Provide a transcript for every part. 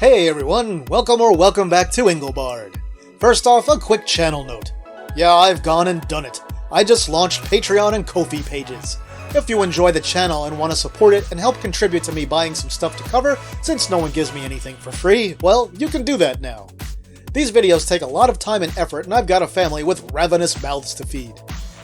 Hey everyone, welcome back to Engelbard. First off, a quick channel note. Yeah, I've gone and done it. I just launched Patreon and Ko-fi pages. If you enjoy the channel and want to support it and help contribute to me buying some stuff to cover, since no one gives me anything for free, well, you can do that now. These videos take a lot of time and effort, and I've got a family with ravenous mouths to feed.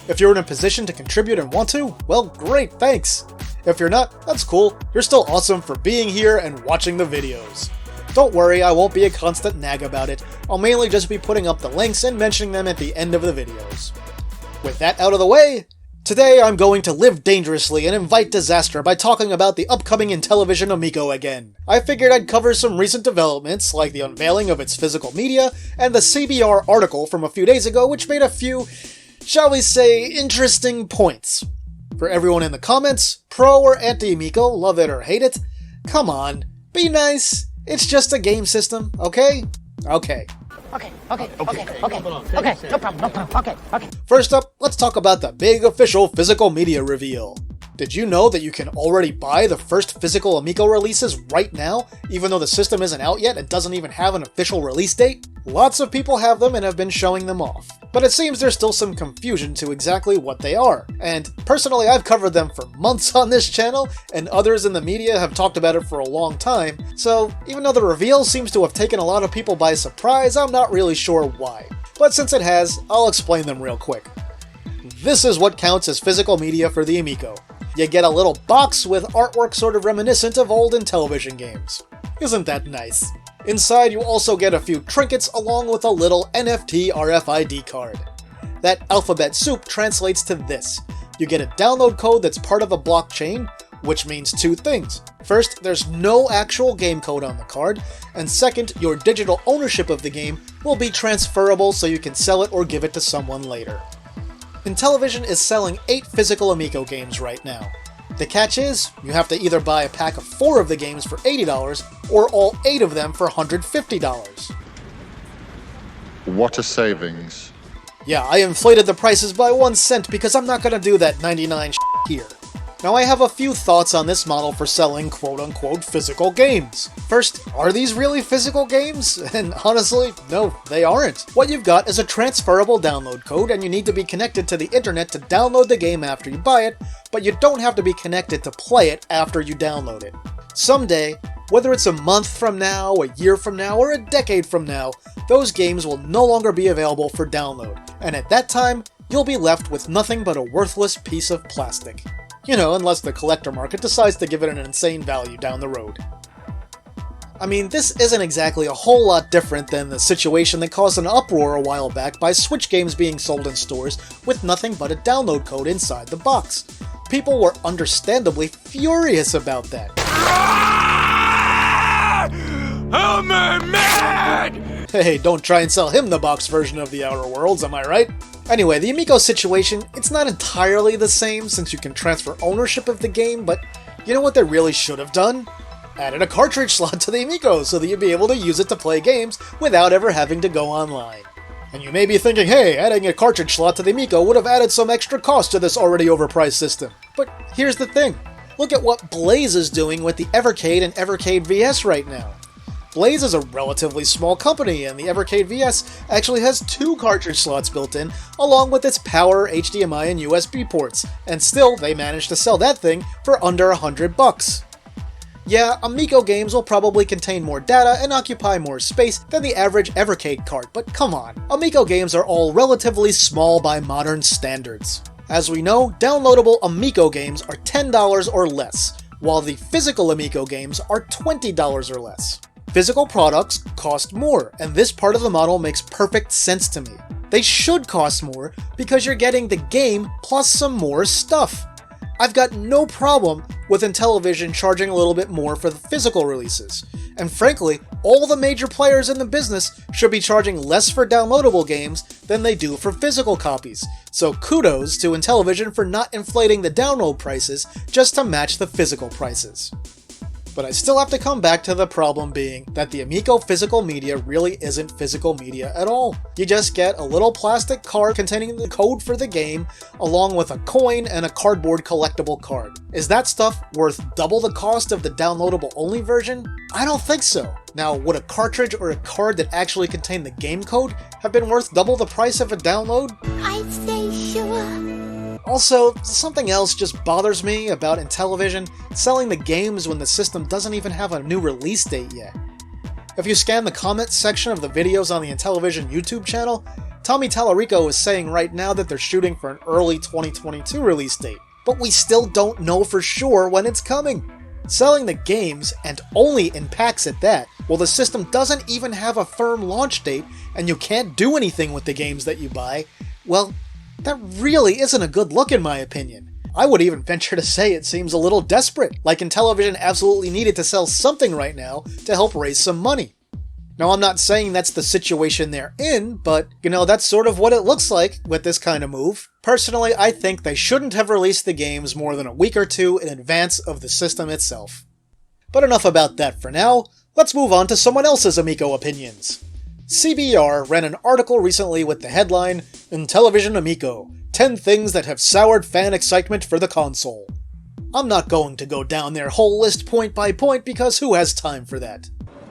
If you're in a position to contribute and want to, well, great, thanks. If you're not, that's cool. You're still awesome for being here and watching the videos. Don't worry, I won't be a constant nag about it. I'll mainly just be putting up the links and mentioning them at the end of the videos. With that out of the way, today I'm going to live dangerously and invite disaster by talking about the upcoming Intellivision Amico again. I figured I'd cover some recent developments, like the unveiling of its physical media, and the CBR article from a few days ago which made a few, shall we say, interesting points. For everyone in the comments, pro or anti-Amico, love it or hate it, come on, be nice. It's just a game system, okay? Okay. Okay, no problem, okay. First up, let's talk about the big official physical media reveal. Did you know that you can already buy the first physical Amico releases right now, even though the system isn't out yet and doesn't even have an official release date? Lots of people have them and have been showing them off. But it seems there's still some confusion to exactly what they are. And personally, I've covered them for months on this channel, and others in the media have talked about it for a long time, so even though the reveal seems to have taken a lot of people by surprise, I'm not really sure why. But since it has, I'll explain them real quick. This is what counts as physical media for the Amico. You get a little box with artwork sort of reminiscent of old Intellivision games. Isn't that nice? Inside you also get a few trinkets along with a little NFT RFID card. That alphabet soup translates to this. You get a download code that's part of a blockchain, which means two things. First, there's no actual game code on the card, and second, your digital ownership of the game will be transferable so you can sell it or give it to someone later. Intellivision is selling 8 physical Amico games right now. The catch is, you have to either buy a pack of 4 of the games for $80 or all 8 of them for $150. What a savings. Yeah, I inflated the prices by 1 cent because I'm not gonna do that 99 here. Now I have a few thoughts on this model for selling quote-unquote physical games. First, are these really physical games? And honestly, no, they aren't. What you've got is a transferable download code and you need to be connected to the internet to download the game after you buy it, but you don't have to be connected to play it after you download it. Someday, whether it's a month from now, a year from now, or a decade from now, those games will no longer be available for download, and at that time, you'll be left with nothing but a worthless piece of plastic. You know, unless the collector market decides to give it an insane value down the road. I mean, this isn't exactly a whole lot different than the situation that caused an uproar a while back by Switch games being sold in stores with nothing but a download code inside the box. People were understandably furious about that. I'm mad! Hey, don't try and sell him the box version of the Outer Worlds, am I right? Anyway, the Amico situation, it's not entirely the same since you can transfer ownership of the game, but you know what they really should have done? Added a cartridge slot to the Amico so that you'd be able to use it to play games without ever having to go online. And you may be thinking, hey, adding a cartridge slot to the Amico would have added some extra cost to this already overpriced system. But here's the thing. Look at what Blaze is doing with the Evercade and Evercade VS right now. Blaze is a relatively small company, and the Evercade VS actually has 2 cartridge slots built in, along with its power, HDMI, and USB ports, and still they managed to sell that thing for under $100. Yeah, Amico games will probably contain more data and occupy more space than the average Evercade cart, but come on, Amico games are all relatively small by modern standards. As we know, downloadable Amico games are $10 or less, while the physical Amico games are $20 or less. Physical products cost more, and this part of the model makes perfect sense to me. They should cost more because you're getting the game plus some more stuff. I've got no problem with Intellivision charging a little bit more for the physical releases, and frankly, all the major players in the business should be charging less for downloadable games than they do for physical copies, so kudos to Intellivision for not inflating the download prices just to match the physical prices. But I still have to come back to the problem being that the Amico physical media really isn't physical media at all. You just get a little plastic card containing the code for the game, along with a coin and a cardboard collectible card. Is that stuff worth double the cost of the downloadable only version? I don't think so. Now, would a cartridge or a card that actually contained the game code have been worth double the price of a download? I'd say sure. Also, something else just bothers me about Intellivision selling the games when the system doesn't even have a new release date yet. If you scan the comments section of the videos on the Intellivision YouTube channel, Tommy Tallarico is saying right now that they're shooting for an early 2022 release date, but we still don't know for sure when it's coming. Selling the games, and only in packs at that, while the system doesn't even have a firm launch date and you can't do anything with the games that you buy, well, that really isn't a good look in my opinion. I would even venture to say it seems a little desperate, like Intellivision absolutely needed to sell something right now to help raise some money. Now, I'm not saying that's the situation they're in, but, that's sort of what it looks like with this kind of move. Personally, I think they shouldn't have released the games more than a week or two in advance of the system itself. But enough about that for now, let's move on to someone else's Amico opinions. CBR ran an article recently with the headline, Intellivision Amico, 10 things that have soured fan excitement for the console. I'm not going to go down their whole list point by point because who has time for that?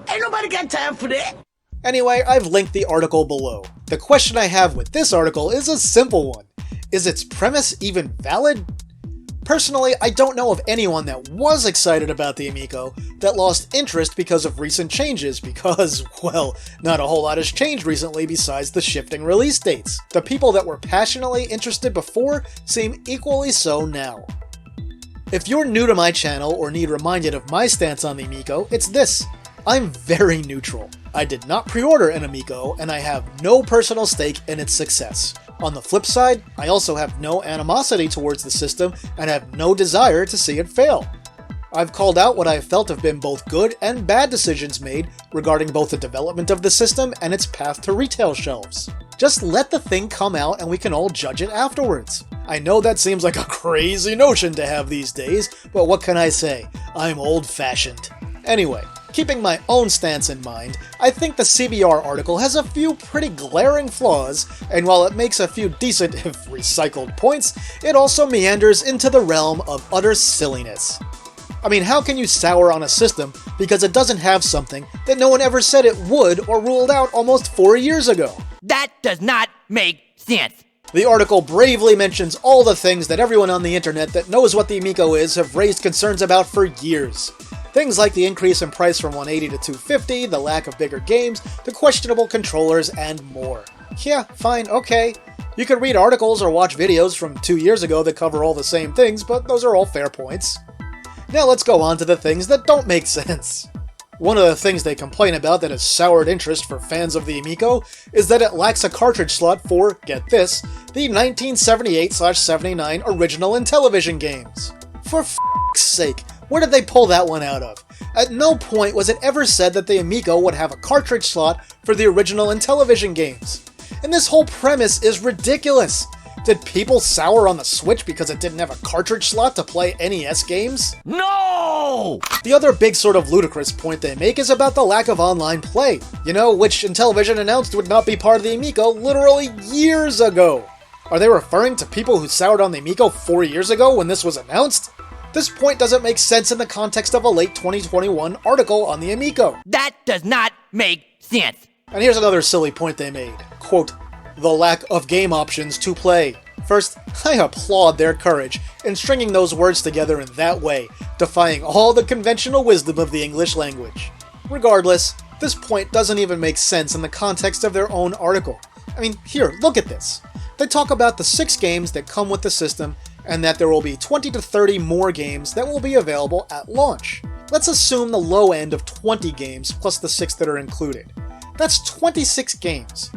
Ain't nobody got time for that. Anyway, I've linked the article below. The question I have with this article is a simple one. Is its premise even valid? Personally, I don't know of anyone that was excited about the Amico that lost interest because of recent changes because, well, not a whole lot has changed recently besides the shifting release dates. The people that were passionately interested before seem equally so now. If you're new to my channel or need reminded of my stance on the Amico, it's this. I'm very neutral. I did not pre-order an Amico, and I have no personal stake in its success. On the flip side, I also have no animosity towards the system and have no desire to see it fail. I've called out what I felt have been both good and bad decisions made regarding both the development of the system and its path to retail shelves. Just let the thing come out and we can all judge it afterwards. I know that seems like a crazy notion to have these days, but what can I say? I'm old-fashioned. Anyway, keeping my own stance in mind, I think the CBR article has a few pretty glaring flaws, and while it makes a few decent, if recycled, points, it also meanders into the realm of utter silliness. I mean, how can you sour on a system because it doesn't have something that no one ever said it would or ruled out almost 4 years ago? That does not make sense. The article bravely mentions all the things that everyone on the internet that knows what the Amico is have raised concerns about for years. Things like the increase in price from $180 to $250, the lack of bigger games, the questionable controllers, and more. Yeah, fine, okay. You can read articles or watch videos from 2 years ago that cover all the same things, but those are all fair points. Now let's go on to the things that don't make sense. One of the things they complain about that has soured interest for fans of the Amico is that it lacks a cartridge slot for, get this, the 1978/79 original Intellivision games. For f***'s sake, where did they pull that one out of? At no point was it ever said that the Amico would have a cartridge slot for the original Intellivision games. And this whole premise is ridiculous. Did people sour on the Switch because it didn't have a cartridge slot to play NES games? No! The other big sort of ludicrous point they make is about the lack of online play, which Intellivision announced would not be part of the Amico literally years ago. Are they referring to people who soured on the Amico 4 years ago when this was announced? This point doesn't make sense in the context of a late 2021 article on the Amico. That does not make sense. And here's another silly point they made. Quote, the lack of game options to play. First, I applaud their courage in stringing those words together in that way, defying all the conventional wisdom of the English language. Regardless, this point doesn't even make sense in the context of their own article. I mean, here, look at this. They talk about the 6 games that come with the system and that there will be 20 to 30 more games that will be available at launch. Let's assume the low end of 20 games plus the 6 that are included. That's 26 games.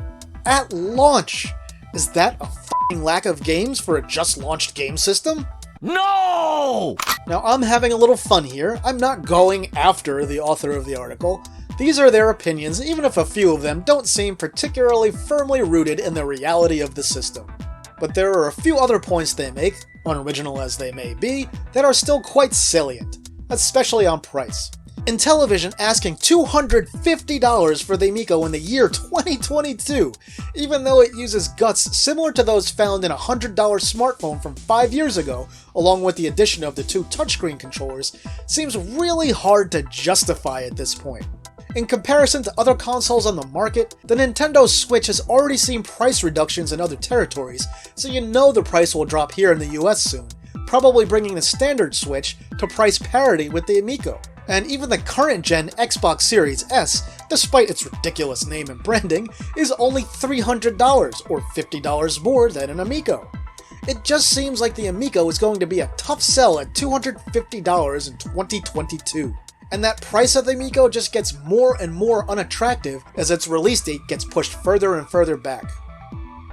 At launch! Is that a f***ing lack of games for a just-launched game system? No! Now, I'm having a little fun here. I'm not going after the author of the article. These are their opinions, even if a few of them don't seem particularly firmly rooted in the reality of the system. But there are a few other points they make, unoriginal as they may be, that are still quite salient, especially on price. Intellivision asking $250 for the Amico in the year 2022, even though it uses guts similar to those found in a $100 smartphone from 5 years ago, along with the addition of the 2 touchscreen controllers, seems really hard to justify at this point. In comparison to other consoles on the market, the Nintendo Switch has already seen price reductions in other territories, so you know the price will drop here in the US soon, probably bringing the standard Switch to price parity with the Amico. And even the current gen Xbox Series S, despite its ridiculous name and branding, is only $300 or $50 more than an Amico. It just seems like the Amico is going to be a tough sell at $250 in 2022. And that price of the Amico just gets more and more unattractive as its release date gets pushed further and further back.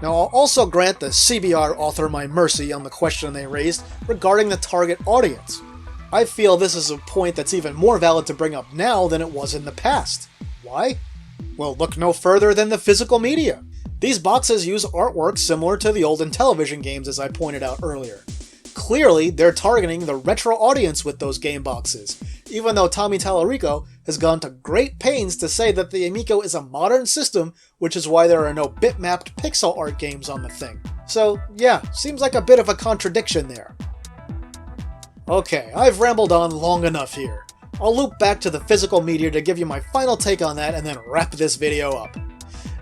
Now, I'll also grant the CBR author my mercy on the question they raised regarding the target audience. I feel this is a point that's even more valid to bring up now than it was in the past. Why? Well, look no further than the physical media. These boxes use artwork similar to the old Intellivision games, as I pointed out earlier. Clearly, they're targeting the retro audience with those game boxes, even though Tommy Tallarico has gone to great pains to say that the Amico is a modern system, which is why there are no bitmapped pixel art games on the thing. So yeah, seems like a bit of a contradiction there. Okay, I've rambled on long enough here. I'll loop back to the physical media to give you my final take on that and then wrap this video up.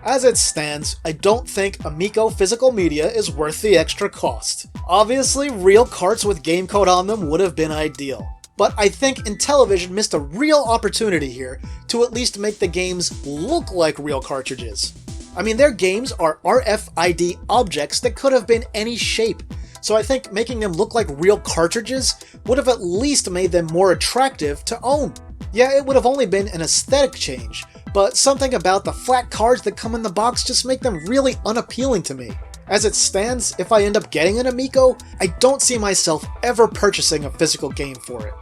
As it stands, I don't think Amico physical media is worth the extra cost. Obviously, real carts with game code on them would have been ideal. But I think Intellivision missed a real opportunity here to at least make the games look like real cartridges. I mean, their games are RFID objects that could have been any shape, so I think making them look like real cartridges would have at least made them more attractive to own. Yeah, it would have only been an aesthetic change, but something about the flat cards that come in the box just make them really unappealing to me. As it stands, if I end up getting an Amico, I don't see myself ever purchasing a physical game for it.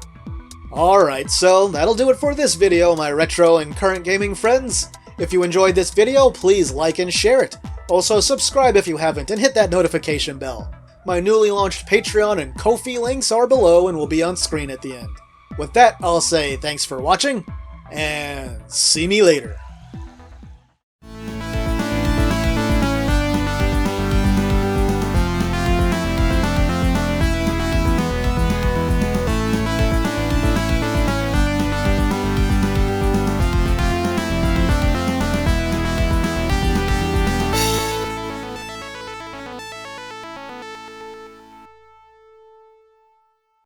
Alright, so that'll do it for this video, my retro and current gaming friends. If you enjoyed this video, please like and share it. Also subscribe if you haven't and hit that notification bell. My newly launched Patreon and Ko-fi links are below and will be on screen at the end. With that, I'll say thanks for watching, and see me later.